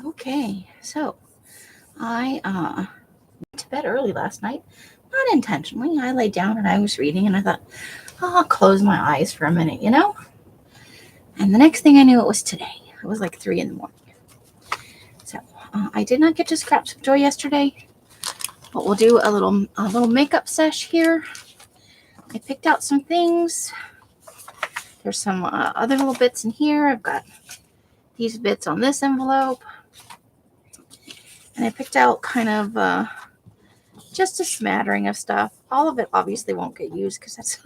Okay, so I went to bed early last night. Not intentionally. I lay down and I was reading, and I thought, oh, I'll close my eyes for a minute. And the next thing I knew, it was today. It was like 3 in the morning. So I did not get to Scraps of Joy yesterday, but we'll do a little makeup sesh here. I picked out some things. There's some other little bits in here. I've got these bits on this envelope. And I picked out kind of just a smattering of stuff. All of it obviously won't get used because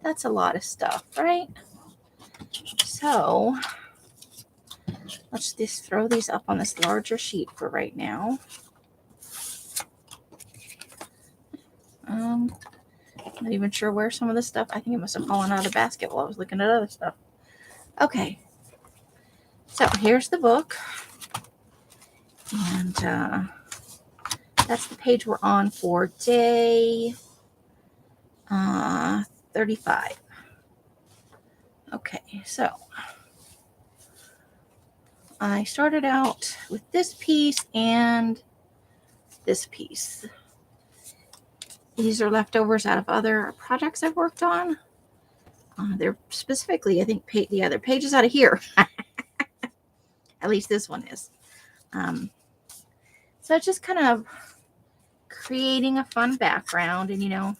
that's a lot of stuff, right? So let's just throw these up on this larger sheet for right now. Not even sure where some of this stuff. I think it must have fallen out of the basket while I was looking at other stuff. Okay. So here's the book. And that's the page we're on for day 35. Okay, so I started out with this piece and this piece. These are leftovers out of other projects I've worked on. They're specifically, I think, the other pages out of here. At least this one is. So it's just kind of creating a fun background. And,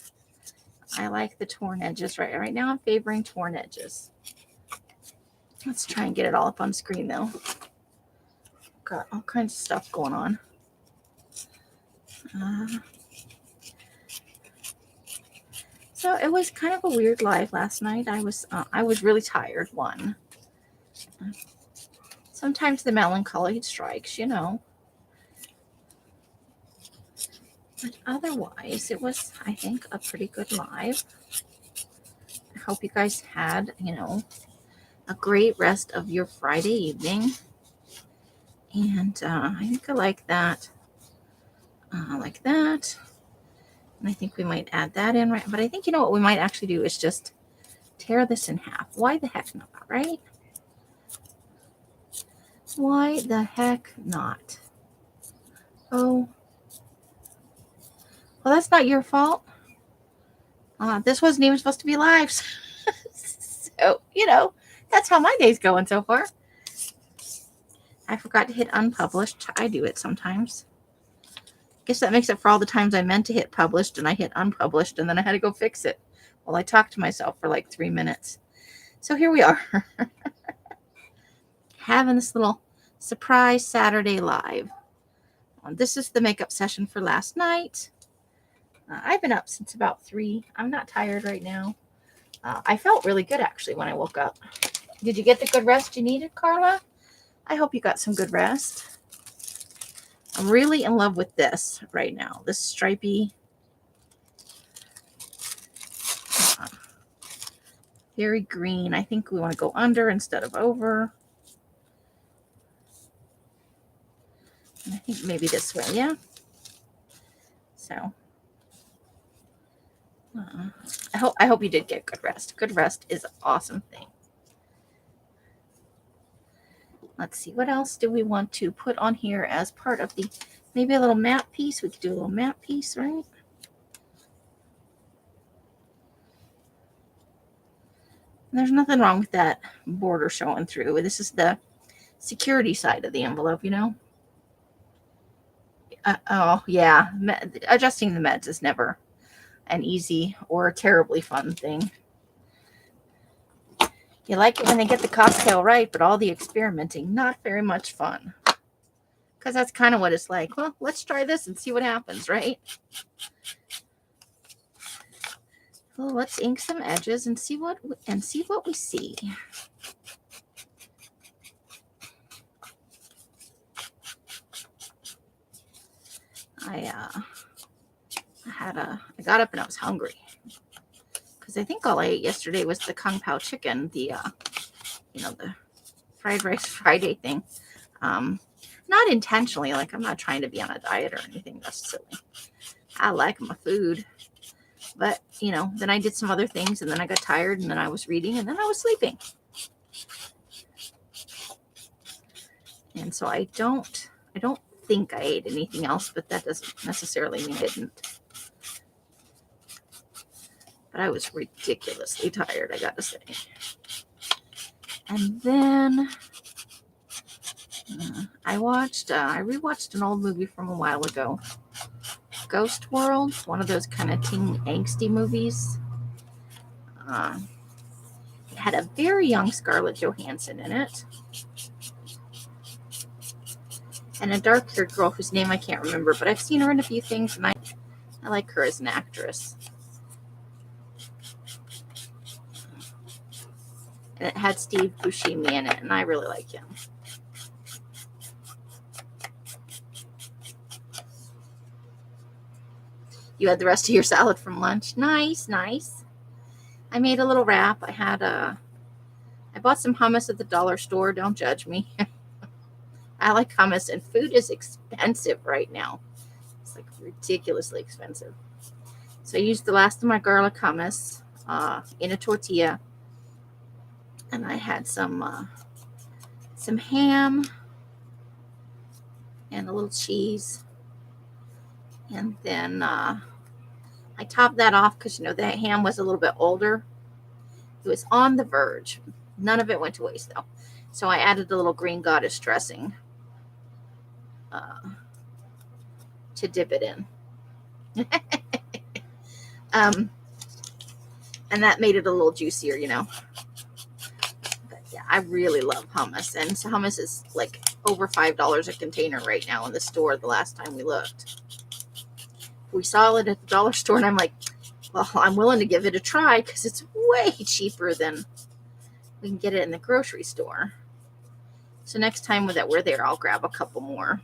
I like the torn edges. Right now I'm favoring torn edges. Let's try and get it all up on screen, though. Got all kinds of stuff going on. So it was kind of a weird live last night. I was really tired. One. Sometimes the melancholy strikes, But otherwise, it was, I think, a pretty good live. I hope you guys had, a great rest of your Friday evening. And I think I like that. Like that. And I think we might add that in, right? But I think, what we might actually do is just tear this in half. Why the heck not, right? Why the heck not? Oh. Well, that's not your fault. This wasn't even supposed to be live. So, that's how my day's going so far. I forgot to hit unpublished. I do it sometimes. Guess that makes up for all the times I meant to hit published and I hit unpublished and then I had to go fix it. Well, I talked to myself for like 3 minutes. So here we are. Having this little surprise Saturday live. This is the makeup session for last night. I've been up since about 3. I'm not tired right now. I felt really good actually when I woke up. Did you get the good rest you needed, Carla? I hope you got some good rest. I'm really in love with this right now. This stripy, very green. I think we want to go under instead of over. And I think maybe this way, yeah. So I hope you did get good rest. Good rest is an awesome thing. Let's see, what else do we want to put on here as part of the, maybe a little matte piece. We could do a little matte piece, right? And there's nothing wrong with that border showing through. This is the security side of the envelope, Oh, yeah. Adjusting the meds is never an easy or a terribly fun thing. You like it when they get the cocktail right, but all the experimenting, not very much fun. Because that's kind of what it's like. Well, let's try this and see what happens, right? Well, let's ink some edges and see what we see. I got up and I was hungry because I think all I ate yesterday was the Kung Pao chicken, the fried rice Friday thing. Not intentionally, like I'm not trying to be on a diet or anything. That's silly. I like my food, but then I did some other things, and then I got tired, and then I was reading, and then I was sleeping. And so I don't think I ate anything else, but that doesn't necessarily mean I didn't. But I was ridiculously tired, I got to say. And then I rewatched an old movie from a while ago, Ghost World, one of those kind of teen angsty movies. It had a very young Scarlett Johansson in it, and a dark-haired girl whose name I can't remember, but I've seen her in a few things, and I like her as an actress. And it had Steve Buscemi in it, and I really like him. You had the rest of your salad from lunch. Nice, nice. I made a little wrap. I bought some hummus at the dollar store. Don't judge me. I like hummus, and food is expensive right now. It's like ridiculously expensive. So I used the last of my garlic hummus in a tortilla, and I had some ham and a little cheese, and then I topped that off because the ham was a little bit older. It was on the verge. None of it went to waste though. So I added a little green goddess dressing to dip it in. And that made it a little juicier, But yeah, I really love hummus. And so hummus is like over $5 a container right now in the store the last time we looked. We saw it at the dollar store, and I'm like, well, I'm willing to give it a try because it's way cheaper than we can get it in the grocery store. So next time that we're there, I'll grab a couple more.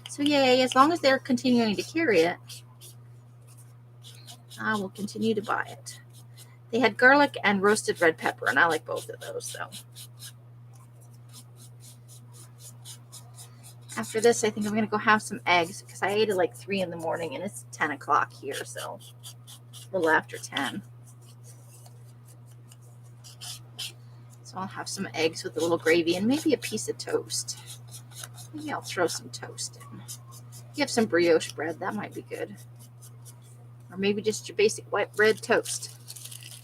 So yay, as long as they're continuing to carry it, I will continue to buy it. They had garlic and roasted red pepper, and I like both of those, so. After this, I think I'm going to go have some eggs because I ate at like 3 in the morning, and it's 10 o'clock here, so a little after 10. So I'll have some eggs with a little gravy and maybe a piece of toast. Maybe I'll throw some toast in. You have some brioche bread, that might be good. Or maybe just your basic white bread toast.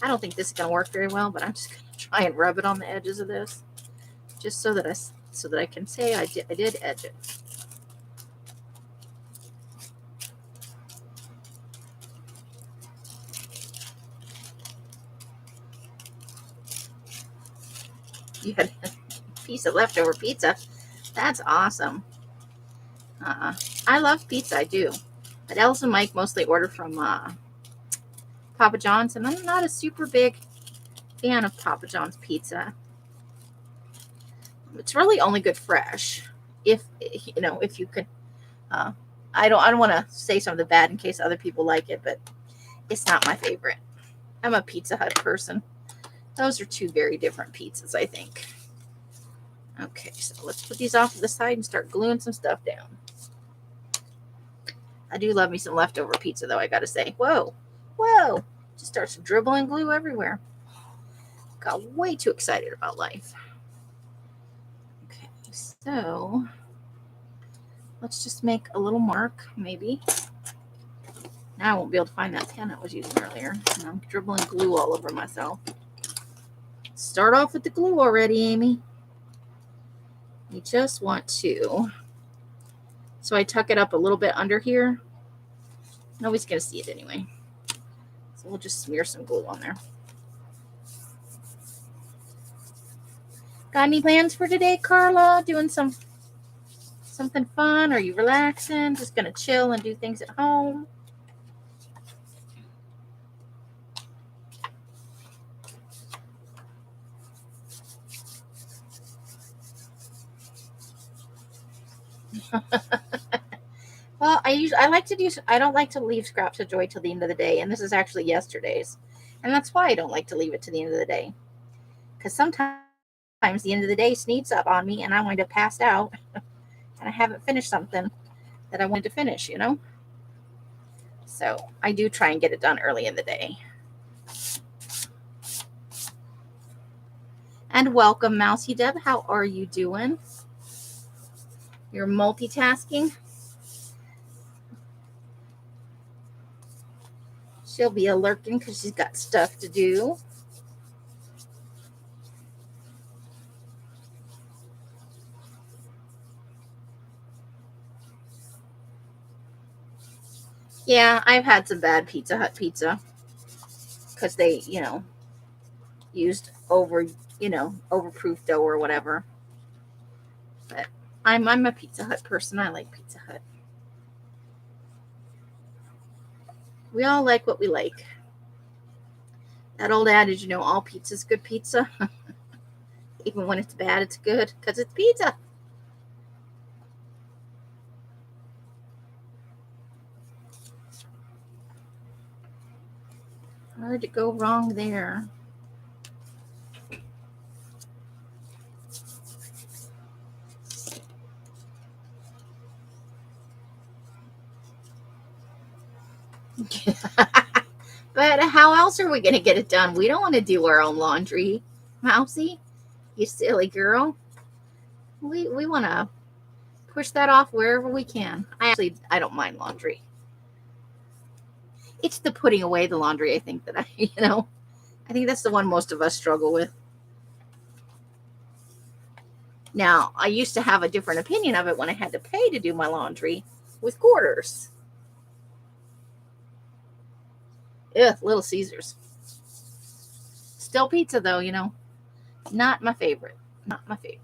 I don't think this is going to work very well, but I'm just going to try and rub it on the edges of this, just so that I can say I did edge it. You had a piece of leftover pizza. That's awesome. I love pizza, I do. But Els and Mike mostly order from Papa John's, and I'm not a super big fan of Papa John's pizza. It's really only good fresh, if you could. I don't want to say something bad in case other people like it, but it's not my favorite. I'm a Pizza Hut person. Those are two very different pizzas, I think. Okay, so let's put these off to the side and start gluing some stuff down. I do love me some leftover pizza, though, I gotta say. Whoa, just starts dribbling glue everywhere. Got way too excited about life. Okay, so let's just make a little mark, maybe. Now I won't be able to find that pen I was using earlier, and I'm dribbling glue all over myself. Start off with the glue already, Amy. You just want to. So I tuck it up a little bit under here. Nobody's going to see it anyway. So we'll just smear some glue on there. Got any plans for today, Carla? Doing something fun? Are you relaxing? Just going to chill and do things at home? Well, I don't like to leave scraps of joy till the end of the day, and this is actually yesterday's. And that's why I don't like to leave it to the end of the day. Because sometimes the end of the day sneaks up on me and I wind up passed out and I haven't finished something that I wanted to finish, So I do try and get it done early in the day. And welcome, Mousy Deb. How are you doing? You're multitasking. She'll be lurking because she's got stuff to do. Yeah, I've had some bad Pizza Hut pizza because they, used overproof dough or whatever. But I'm a Pizza Hut person. I like Pizza Hut. We all like what we like. That old adage, all pizza's good pizza. Even when it's bad, it's good because it's pizza. Hard to go wrong there. But how else are we going to get it done? We don't want to do our own laundry, Mousy. You silly girl. We want to push that off wherever we can. I don't mind laundry. It's the putting away the laundry, I think, that I think that's the one most of us struggle with. Now, I used to have a different opinion of it when I had to pay to do my laundry with quarters. Ugh, Little Caesars. Still pizza, though, Not my favorite. Not my favorite.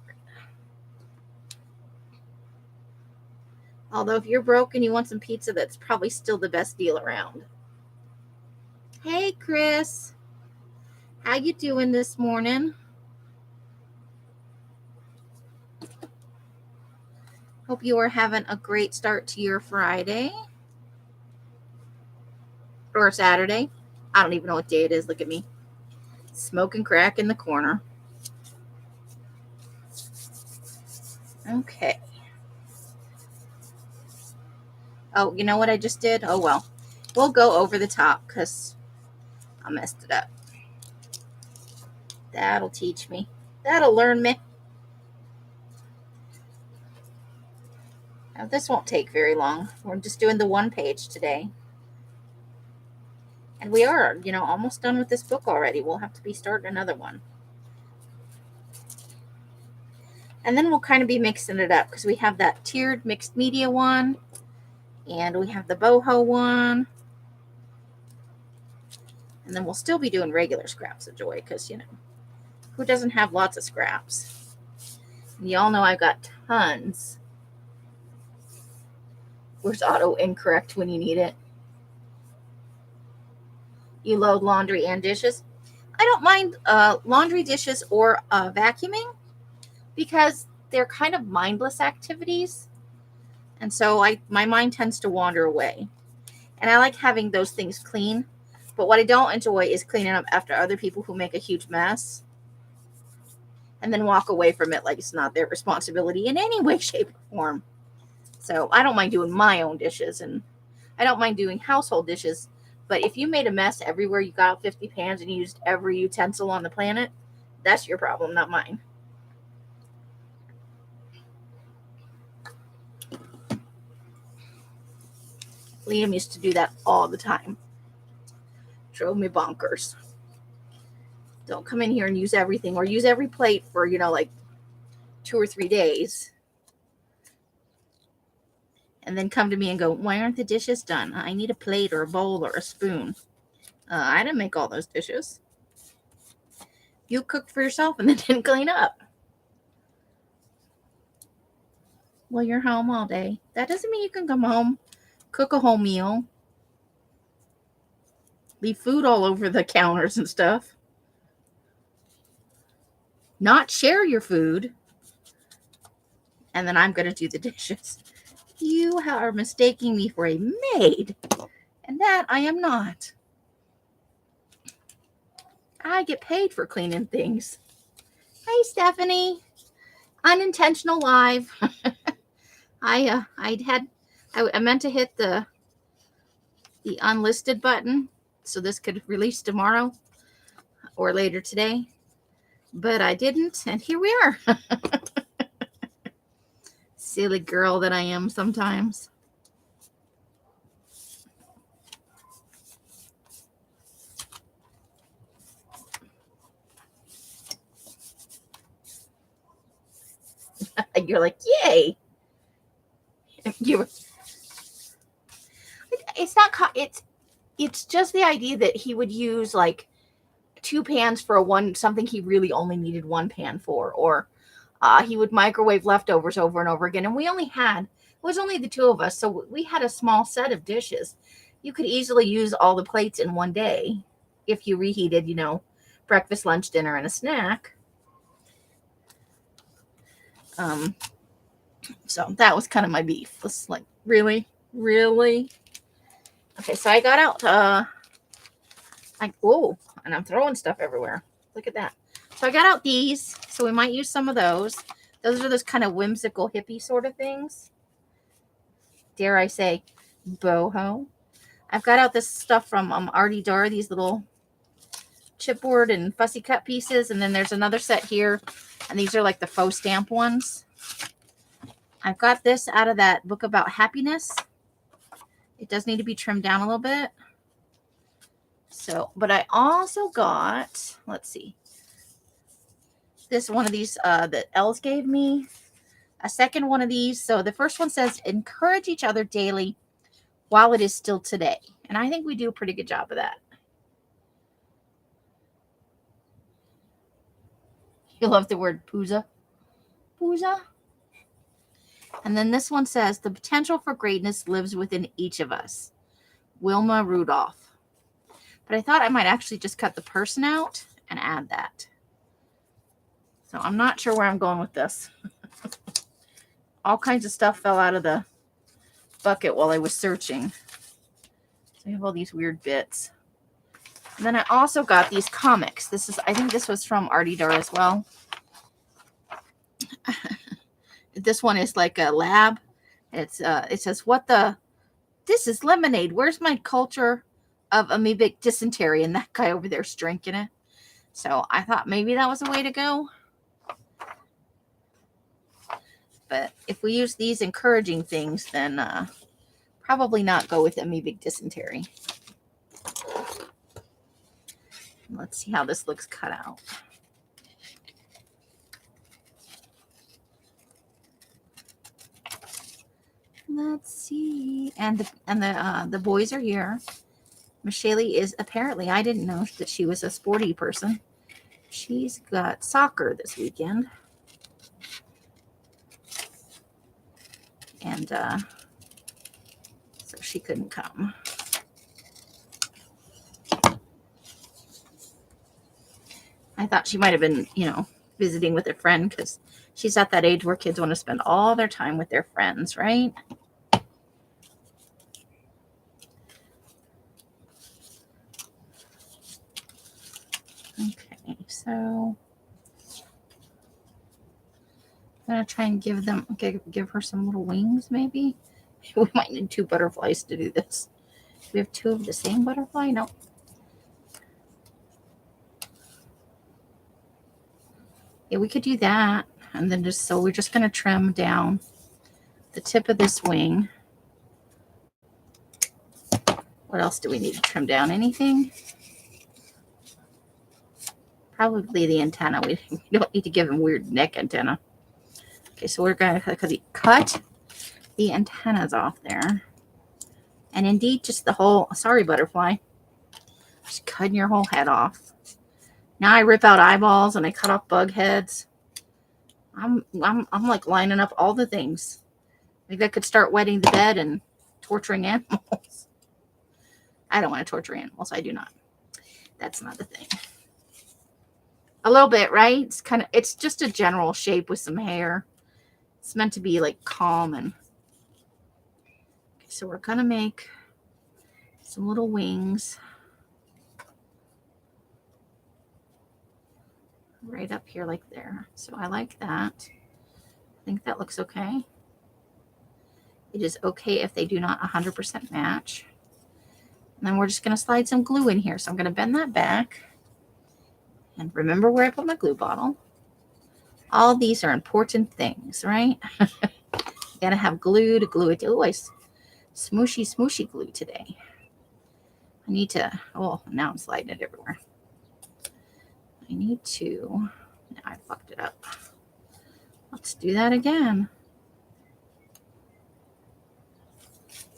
Although if you're broke and you want some pizza, that's probably still the best deal around. Hey, Chris. How you doing this morning? Hope you are having a great start to your Friday. Or Saturday. I don't even know what day it is. Look at me. Smoking crack in the corner. Okay. Oh, you know what I just did? Oh, well. We'll go over the top because I messed it up. That'll teach me. That'll learn me. Now, this won't take very long. We're just doing the one page today. And we are, almost done with this book already. We'll have to be starting another one. And then we'll kind of be mixing it up because we have that tiered mixed media one. And we have the boho one. And then we'll still be doing regular scraps of joy because, who doesn't have lots of scraps? And y'all know I've got tons. Where's auto incorrect when you need it? You load laundry and dishes. I don't mind laundry, dishes, or vacuuming because they're kind of mindless activities. And so my mind tends to wander away. And I like having those things clean. But what I don't enjoy is cleaning up after other people who make a huge mess and then walk away from it like it's not their responsibility in any way, shape, or form. So I don't mind doing my own dishes, and I don't mind doing household dishes. But if you made a mess everywhere, you got out 50 pans and used every utensil on the planet, that's your problem, not mine. Liam used to do that all the time. Drove me bonkers. Don't come in here and use everything or use every plate for, like 2 or 3 days. And then come to me and go, why aren't the dishes done? I need a plate or a bowl or a spoon. I didn't make all those dishes. You cooked for yourself and then didn't clean up. Well, you're home all day. That doesn't mean you can come home, cook a whole meal, leave food all over the counters and stuff. Not share your food. And then I'm going to do the dishes. You are mistaking me for a maid. And that I am not. I get paid for cleaning things. Hey, Stephanie. Unintentional live. I meant to hit the unlisted button so this could release tomorrow or later today. But I didn't, and here we are. Silly girl that I am sometimes. You're like, yay. It's not, it's just the idea that he would use like 2 pans for something he really only needed 1 pan for, or he would microwave leftovers over and over again. And it was only the 2 of us, so we had a small set of dishes. You could easily use all the plates in one day if you reheated, breakfast, lunch, dinner, and a snack. So that was kind of my beef. Was like, really? Okay, so I got out, and I'm throwing stuff everywhere. Look at that. So I got out these, so we might use some of those. Those are those kind of whimsical hippie sort of things. Dare I say, boho. I've got out this stuff from Artie Dar, these little chipboard and fussy cut pieces. And then there's another set here, and these are like the faux stamp ones. I've got this out of that book about happiness. It does need to be trimmed down a little bit. So, but I also got, let's see, this one of these that Els gave me. A second one of these. So the first one says, encourage each other daily while it is still today. And I think we do a pretty good job of that. You love the word pooza. Pooza. And then this one says, the potential for greatness lives within each of us. Wilma Rudolph. But I thought I might actually just cut the person out and add that. So I'm not sure where I'm going with this. All kinds of stuff fell out of the bucket while I was searching. So I have all these weird bits. And then I also got these comics. I think this was from Artie Dar as well. This one is like a lab. It says, this is lemonade. Where's my culture of amoebic dysentery? And that guy over there's drinking it. So I thought maybe that was a way to go. But if we use these encouraging things, then probably not go with amoebic dysentery. Let's see how this looks cut out. Let's see. And the boys are here. Michelle is apparently, I didn't know that she was a sporty person. She's got soccer this weekend. And so she couldn't come. I thought she might have been, visiting with a friend, because she's at that age where kids want to spend all their time with their friends, right? Okay, so I'm going to try and give her some little wings, maybe. We might need 2 butterflies to do this. Do we have 2 of the same butterfly? No. Yeah, we could do that. And then we're just going to trim down the tip of this wing. What else do we need to trim down? Anything? Probably the antenna. We don't need to give him weird neck antenna. Okay, so we're going to cut the antennas off there. And indeed, just the whole, sorry, butterfly, just cutting your whole head off. Now I rip out eyeballs and I cut off bug heads. I'm like lining up all the things. Maybe I could start wetting the bed and torturing animals. I don't want to torture animals. I do not. That's not the thing. A little bit, right? It's just a general shape with some hair. It's meant to be like calm. And okay, so we're gonna make some little wings right up here like there. So I like that. I think that looks okay. It is okay if they do not 100% match. And then we're just going to slide some glue in here. So I'm going to bend that back. And remember where I put my glue bottle. All these are important things, right? You gotta have glue to glue it. Oh, I smooshy glue today. I need to, oh, now I'm sliding it everywhere. I need to, I fucked it up. Let's do that again.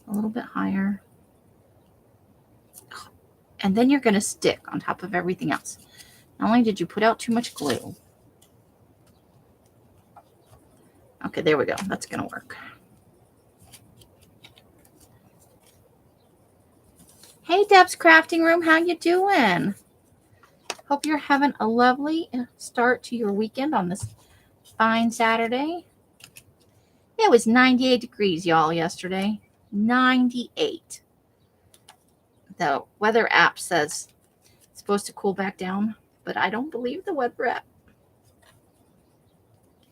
A little bit higher. And then you're gonna stick on top of everything else. Not only did you put out too much glue. Okay, there we go. That's gonna work. Hey, Deb's Crafting Room, how you doing? Hope you're having a lovely start to your weekend on this fine Saturday. It was 98 degrees, y'all, yesterday. 98. The weather app says it's supposed to cool back down, but I don't believe the weather app.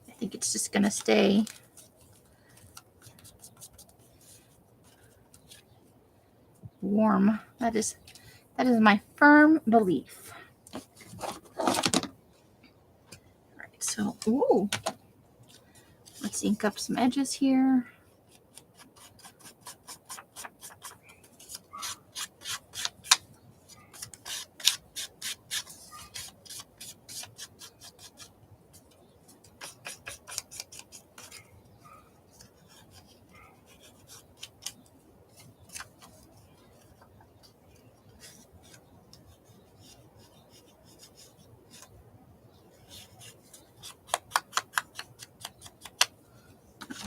I think it's just going to stay warm. That is my firm belief. All right, so, ooh. Let's ink up some edges here.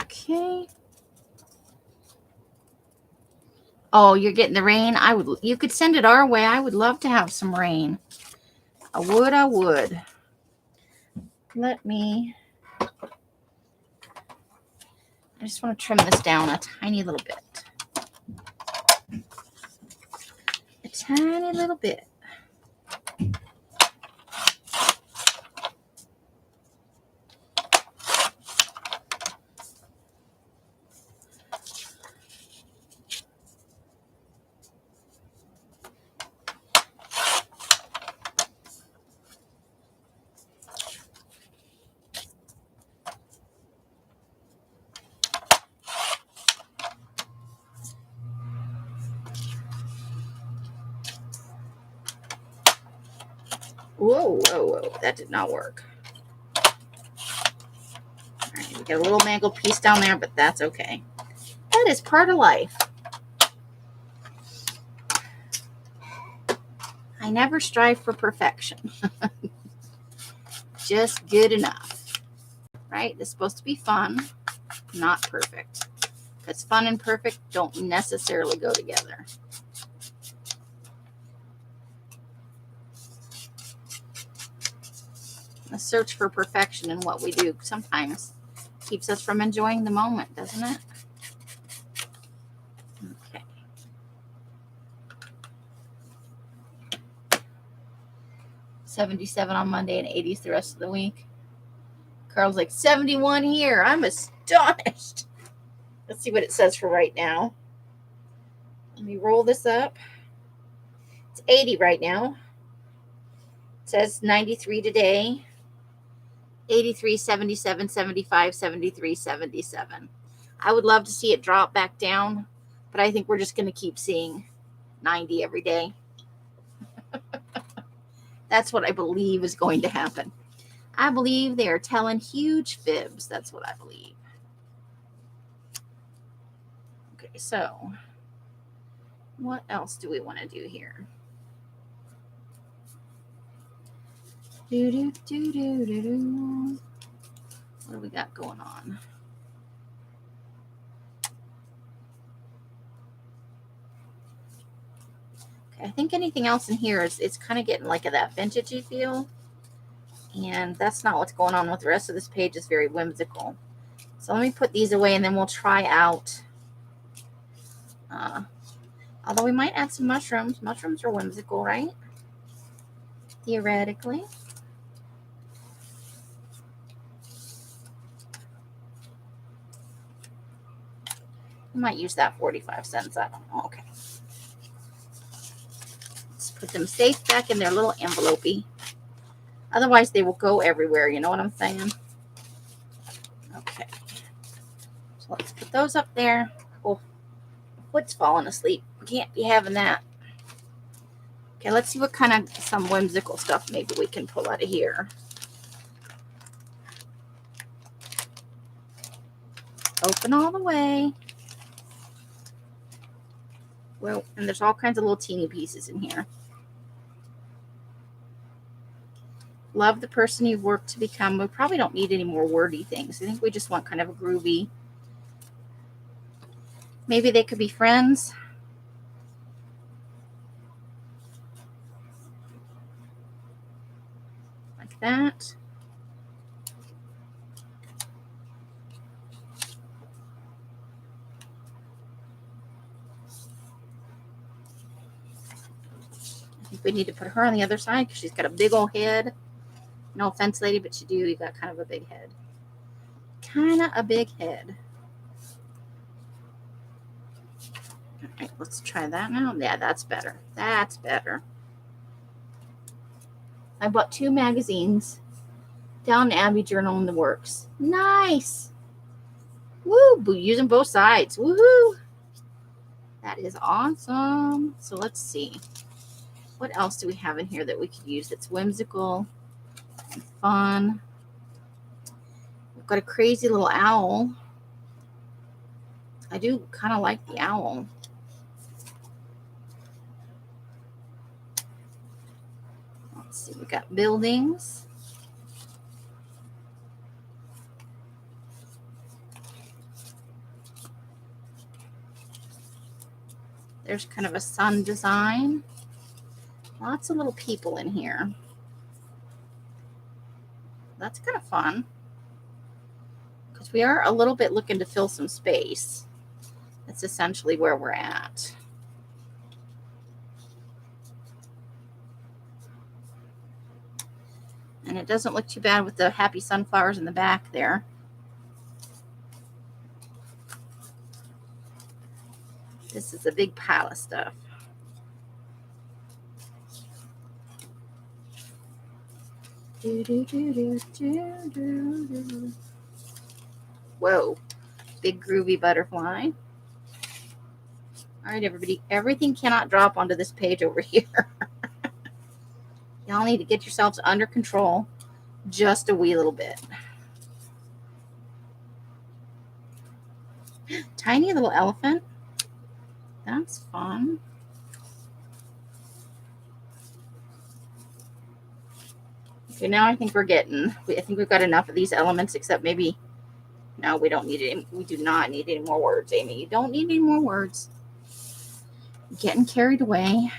Okay. Oh, you're getting the rain? You could send it our way. I would love to have some rain. I would. I just want to trim this down a tiny little bit. A tiny little bit. Whoa. That did not work. All right, we got a little mangled piece down there, but that's okay. That is part of life. I never strive for perfection. Just good enough. Right? It's supposed to be fun, not perfect. Because fun and perfect don't necessarily go together. The search for perfection in what we do sometimes keeps us from enjoying the moment, doesn't it? Okay. $77 on Monday and 80s the rest of the week. Carl's like, 71 here. I'm astonished. Let's see what it says for right now. Let me roll this up. It's 80 right now. It says 93 today. 83, 77, 75, 73, 77. I would love to see it drop back down, but I think we're just going to keep seeing 90 every day. That's what I believe is going to happen. I believe they are telling huge fibs. That's what I believe. Okay, so what else do we want to do here? What do we got going on? Okay, I think anything else in here is it's kind of getting like that vintagey feel. And that's not what's going on with the rest of this page. It's very whimsical. So let me put these away and then we'll try out. Although we might add some mushrooms. Mushrooms are whimsical, right? Theoretically. I might use that 45 cents. I don't know. Okay. Let's put them safe back in their little envelope-y. Otherwise, they will go everywhere. You know what I'm saying? Okay. So let's put those up there. Oh, foot's falling asleep. We can't be having that. Okay, let's see what kind of some whimsical stuff maybe we can pull out of here. Open all the way. Well, and there's all kinds of little teeny pieces in here. Love the person you work to become. We probably don't need any more wordy things. I think we just want kind of a groovy. Maybe they could be friends. Like that. I think we need to put her on the other side because she's got a big old head. No offense, lady, but you got kind of a big head. Kind of a big head. All right, let's try that now. Yeah, that's better. That's better. I bought 2 magazines. Down Abbey Journal in the works. Nice. Woo, using both sides. Woohoo. That is awesome. So let's see. What else do we have in here that we could use that's whimsical and fun? We've got a crazy little owl. I do kind of like the owl. Let's see. We got buildings. There's kind of a sun design. Lots of little people in here. That's kind of fun. Because we are a little bit looking to fill some space. That's essentially where we're at. And it doesn't look too bad with the happy sunflowers in the back there. This is a big pile of stuff. Whoa, big groovy butterfly. All right, everybody, everything cannot drop onto this page over here. Y'all need to get yourselves under control just a wee little bit. Tiny little elephant. That's fun. Okay, now I think I think we've got enough of these elements, except maybe, no, we don't need it. We do not need any more words, Amy. You don't need any more words. Getting carried away.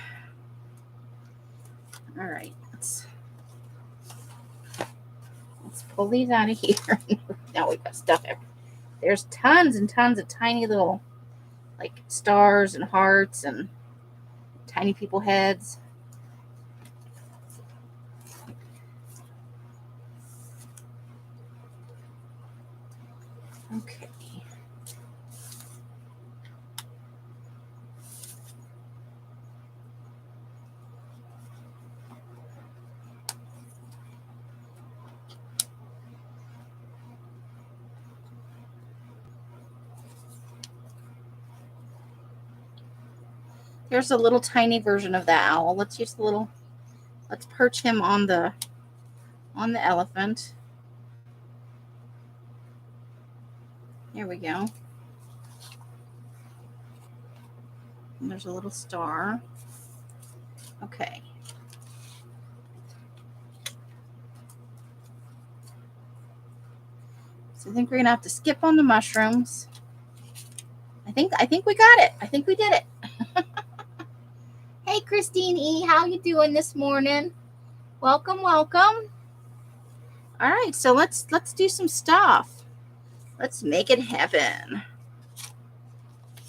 All right, let's pull these out of here. Now we've got stuff everywhere. There's tons and tons of tiny little, like, stars and hearts and tiny people heads. Okay. Here's a little tiny version of that owl. Let's perch him on the elephant. There we go. And there's a little star. Okay. So I think we're gonna have to skip on the mushrooms. I think we got it. I think we did it. Hey, Christine E., how you doing this morning? Welcome, welcome. All right, so let's do some stuff. Let's make it happen.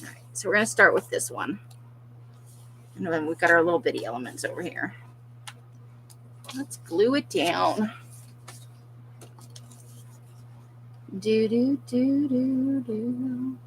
All right, so we're gonna start with this one, and then we've got our little bitty elements over here. Let's glue it down. Do do do do do.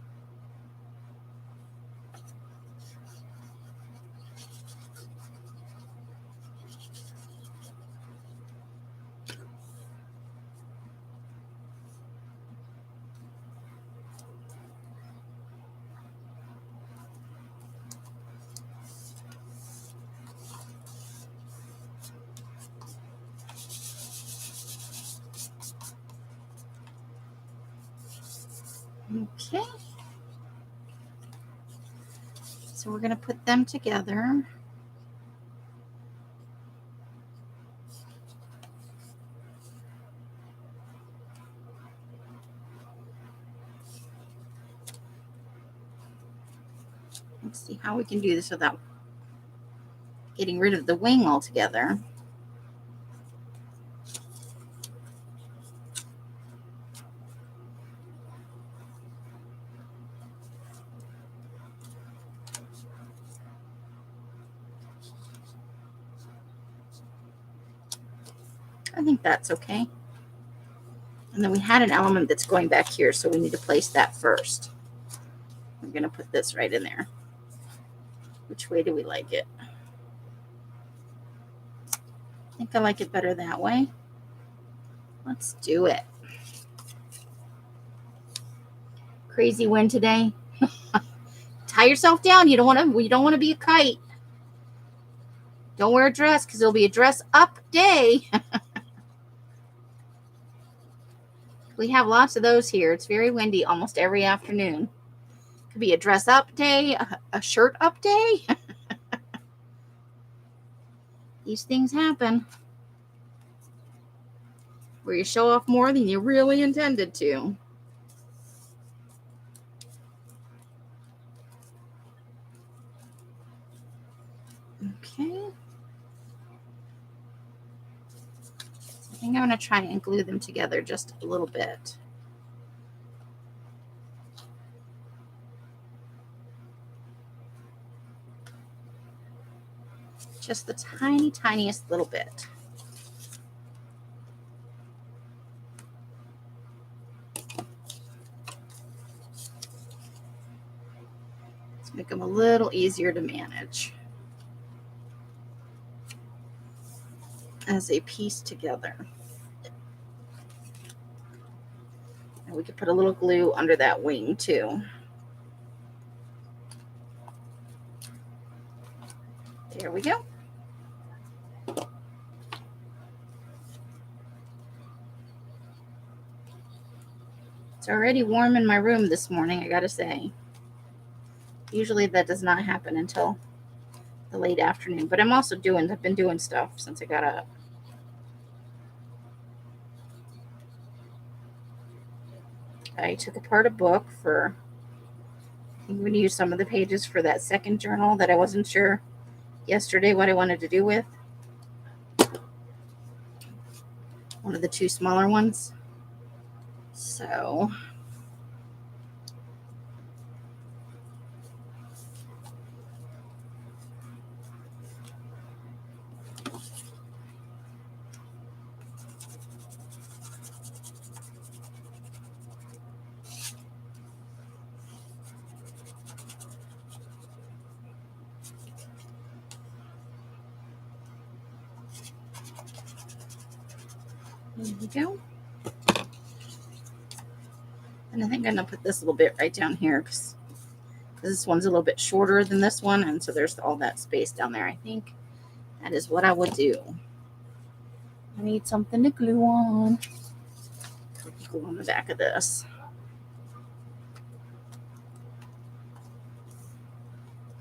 Okay. So we're going to put them together. Let's see how we can do this without getting rid of the wing altogether. I think that's okay. And then we had an element that's going back here, so we need to place that first. We're going to put this right in there. Which way do we like it? I think I like it better that way. Let's do it. Crazy wind today. Tie yourself down. You don't want to be a kite. Don't wear a dress because it'll be a dress up day. We have lots of those here. It's very windy almost every afternoon. Could be a dress up day, a shirt up day. These things happen where you show off more than you really intended to. Okay. I think I'm going to try and glue them together just a little bit. Just the tiniest little bit. Let's make them a little easier to manage as they piece together. And we could put a little glue under that wing too. There we go. It's already warm in my room this morning, I gotta say. Usually that does not happen until the late afternoon, but I've been doing stuff since I got up. I took apart a book I'm going to use some of the pages for that second journal that I wasn't sure yesterday what I wanted to do with. One of the two smaller ones. So there we go. And I think I'm going to put this little bit right down here because this one's a little bit shorter than this one. And so there's all that space down there. I think that is what I would do. I need something to glue on. Glue on the back of this.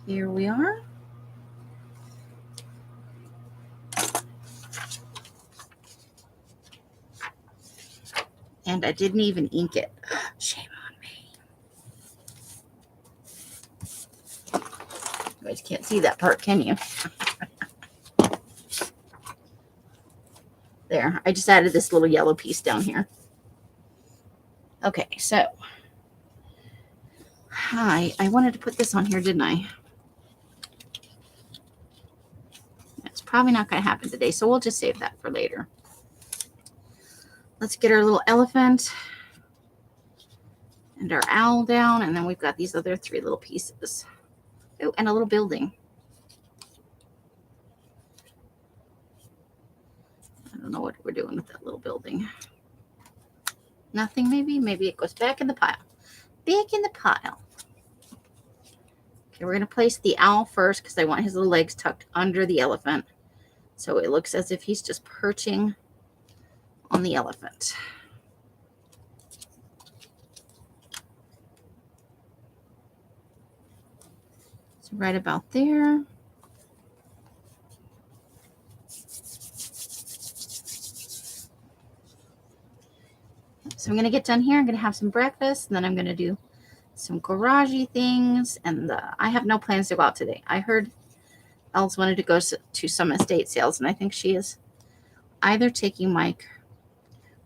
Here we are. And I didn't even ink it. Shame on me. You guys can't see that part, can you? There, I just added this little yellow piece down here. Okay, so I wanted to put this on here, didn't I? It's probably not going to happen today, so we'll just save that for later. Let's get our little elephant and our owl down, and then we've got these other three little pieces. Oh, and a little building. I don't know what we're doing with that little building. Nothing, maybe? Maybe it goes back in the pile. Back in the pile. Okay, we're going to place the owl first because I want his little legs tucked under the elephant. So it looks as if he's just perching on the elephant. So right about there. So I'm going to get done here. I'm going to have some breakfast, and then I'm going to do some garagey things. And I have no plans to go out today. I heard Els wanted to go to some estate sales, and I think she is either taking Mike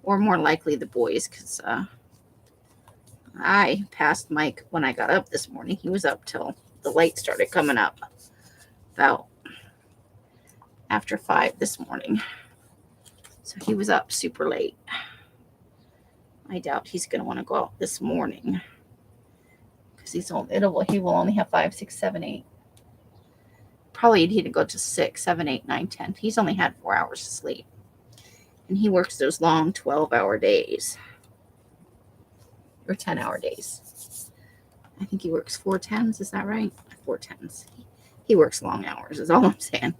or more likely the boys, because I passed Mike when I got up this morning. He was up till the light started coming up about after 5 this morning. So he was up super late. I doubt he's going to want to go out this morning because he will only have 5, 6, 7, 8. Probably he'd go to 6, 7, 8, 9, 10. He's only had 4 hours of sleep. And he works those long 12-hour days. Or 10-hour days. I think he works 4 10s. Is that right? 4 10s. He works long hours is all I'm saying.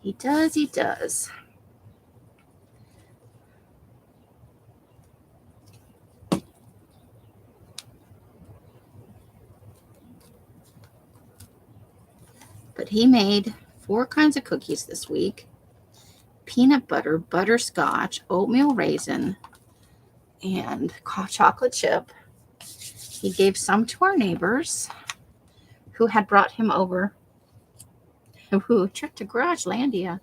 He does. But he made 4 kinds of cookies this week. Peanut butter, butterscotch, oatmeal raisin, and chocolate chip. He gave some to our neighbors who had brought him over, who tripped to Garagelandia.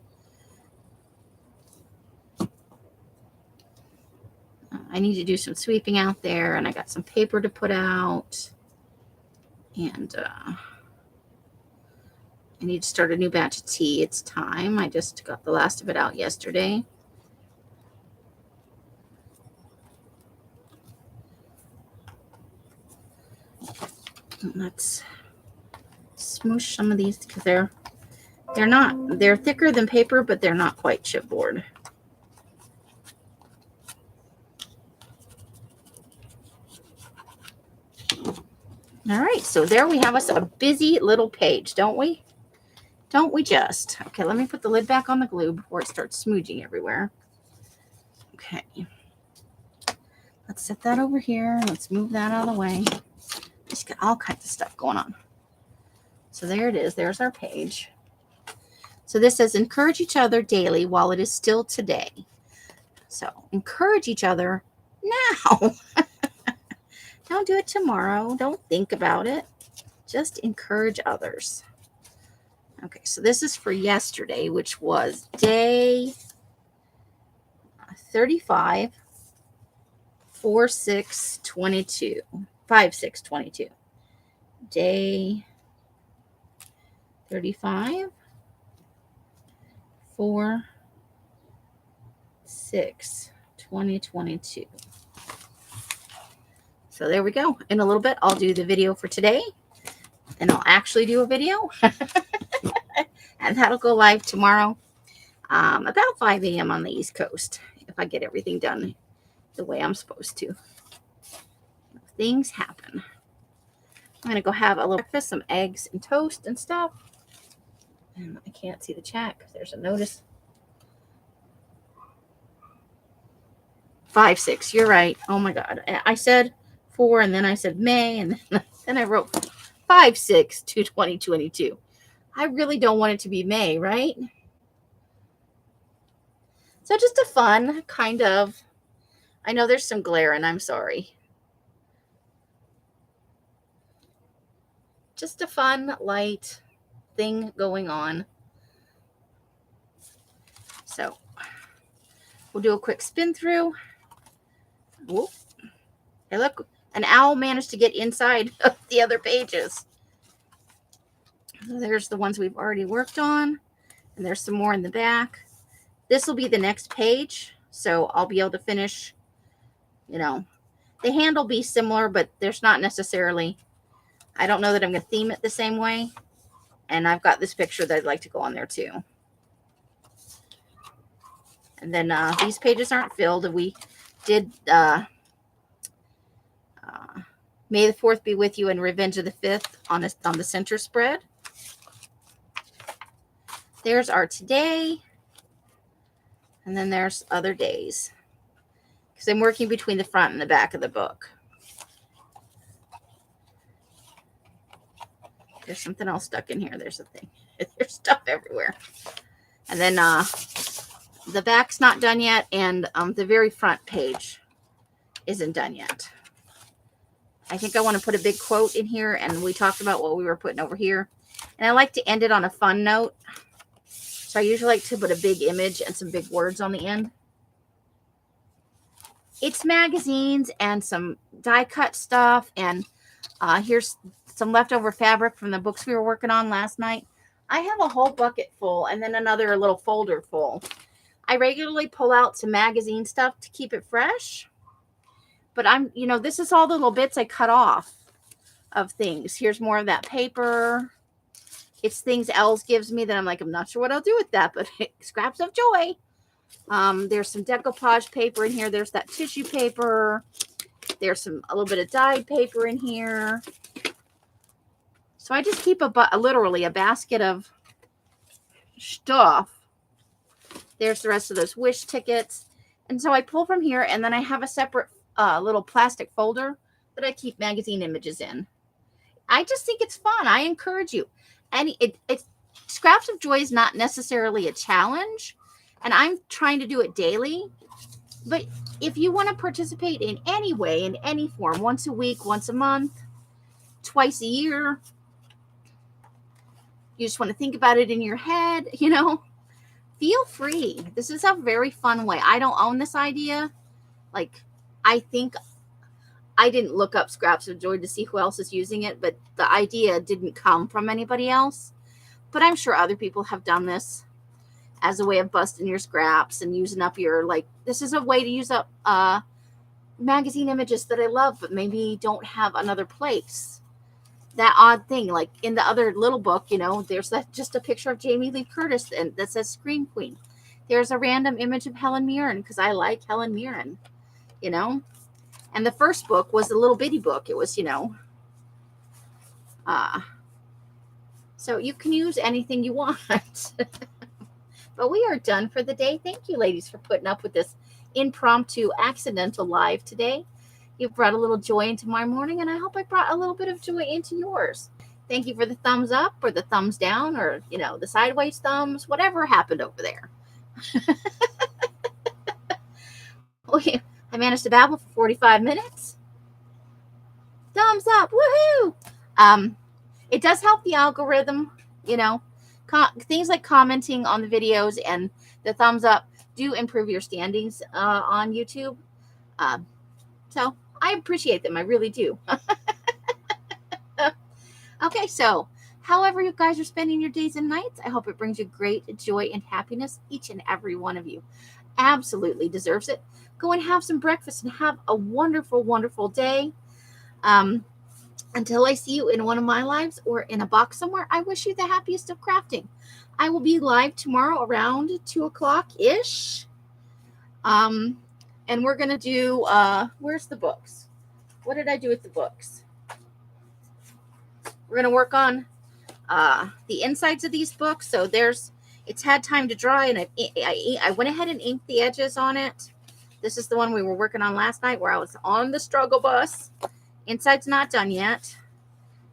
I need to do some sweeping out there, and I got some paper to put out. And I need to start a new batch of tea. It's time. I just got the last of it out yesterday. Let's smoosh some of these because they're thicker than paper, but they're not quite chipboard. All right, so there we have us a busy little page, don't we? Don't we just? Okay, let me put the lid back on the glue before it starts smooching everywhere. Okay. Let's set that over here. Let's move that out of the way. Just got all kinds of stuff going on. So there it is. There's our page. So this says, encourage each other daily while it is still today. So encourage each other now. Don't do it tomorrow. Don't think about it. Just encourage others. Okay, so this is for yesterday, which was day 35, 4/6/22. 5/6/22. Day 35, 4/6/2022. So there we go. In a little bit, I'll do the video for today. And I'll actually do a video. And that'll go live tomorrow about 5 a.m. on the East Coast, if I get everything done the way I'm supposed to. Things happen. I'm going to go have a little breakfast, some eggs and toast and stuff. And I can't see the chat because there's a notice. 5/6, you're right. Oh my God. I said 4 and then I said May and then I wrote 5/6/2022. I really don't want it to be May, right? So just a fun kind of, I know there's some glare and I'm sorry. Just a fun, light thing going on. So we'll do a quick spin through. Whoop. Hey, look, an owl managed to get inside of the other pages. So there's the ones we've already worked on. And there's some more in the back. This will be the next page. So I'll be able to finish, the hand will be similar, but there's not necessarily, I don't know that I'm going to theme it the same way. And I've got this picture that I'd like to go on there too. And then these pages aren't filled. We did May the 4th be with you and Revenge of the 5th on the center spread. There's our today. And then there's other days. Because I'm working between the front and the back of the book. There's something else stuck in here. There's a thing. There's stuff everywhere. And then the back's not done yet, and the very front page isn't done yet. I think I want to put a big quote in here, and we talked about what we were putting over here. And I like to end it on a fun note. So I usually like to put a big image and some big words on the end. It's magazines and some die cut stuff, and here's some leftover fabric from the books we were working on last night. I have a whole bucket full and then another little folder full. I regularly pull out some magazine stuff to keep it fresh. But this is all the little bits I cut off of things. Here's more of that paper. It's things Els gives me that I'm like, I'm not sure what I'll do with that, but scraps of joy. There's some decoupage paper in here. There's that tissue paper. There's a little bit of dyed paper in here. So I just keep literally a basket of stuff. There's the rest of those Wish tickets. And so I pull from here, and then I have a separate little plastic folder that I keep magazine images in. I just think it's fun. I encourage you. And it's Scraps of Joy is not necessarily a challenge, and I'm trying to do it daily. But if you want to participate in any way, in any form, once a week, once a month, twice a year, you just want to think about it in your head, feel free. This is a very fun way. I don't own this idea. I think I didn't look up Scraps of Joy to see who else is using it, but the idea didn't come from anybody else. But I'm sure other people have done this as a way of busting your scraps and using up your, this is a way to use up magazine images that I love, but maybe don't have another place. That odd thing, like in the other little book, there's just a picture of Jamie Lee Curtis and that says Scream Queen. There's a random image of Helen Mirren because I like Helen Mirren, And the first book was a little bitty book. It was, so you can use anything you want. But we are done for the day. Thank you, ladies, for putting up with this impromptu, accidental live today. You've brought a little joy into my morning, and I hope I brought a little bit of joy into yours. Thank you for the thumbs up or the thumbs down or, the sideways thumbs, whatever happened over there. I managed to babble for 45 minutes. Thumbs up. Woohoo! It does help the algorithm, things like commenting on the videos and the thumbs up do improve your standings on YouTube. So I appreciate them. I really do. Okay, so however you guys are spending your days and nights, I hope it brings you great joy and happiness. Each and every one of you absolutely deserves it. Go and have some breakfast and have a wonderful, wonderful day. Until I see you in one of my lives or in a box somewhere, I wish you the happiest of crafting. I will be live tomorrow around 2 o'clock-ish. And we're going to do, where's the books? What did I do with the books? We're going to work on the insides of these books. So it's had time to dry, and I went ahead and inked the edges on it. This is the one we were working on last night where I was on the struggle bus. Inside's not done yet.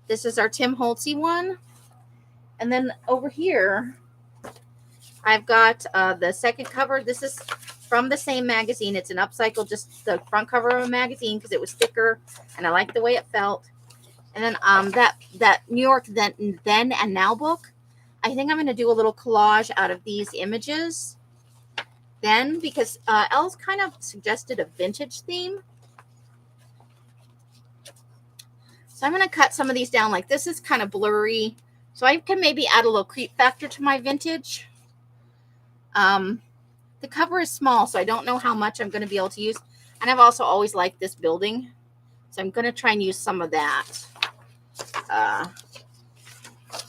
This is our Tim Holtze one. And then over here, I've got the second cover. This is from the same magazine. It's an upcycle, just the front cover of a magazine because it was thicker and I liked the way it felt. And then that New York Then and Now book, I think I'm going to do a little collage out of these images. Then, because Els kind of suggested a vintage theme. So I'm going to cut some of these down. Like this is kind of blurry. So I can maybe add a little creep factor to my vintage. The cover is small, so I don't know how much I'm going to be able to use. And I've also always liked this building. So I'm going to try and use some of that.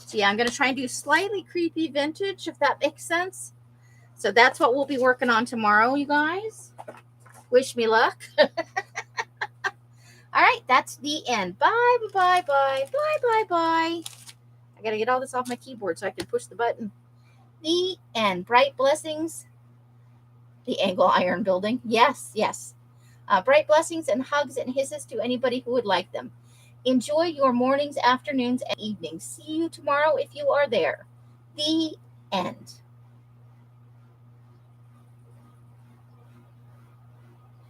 So yeah, I'm going to try and do slightly creepy vintage, if that makes sense. So that's what we'll be working on tomorrow, you guys. Wish me luck. All right, that's the end. Bye, bye, bye, bye, bye, bye. I got to get all this off my keyboard so I can push the button. The end. Bright blessings. The angle iron building. Yes, yes. Bright blessings and hugs and hisses to anybody who would like them. Enjoy your mornings, afternoons, and evenings. See you tomorrow if you are there. The end.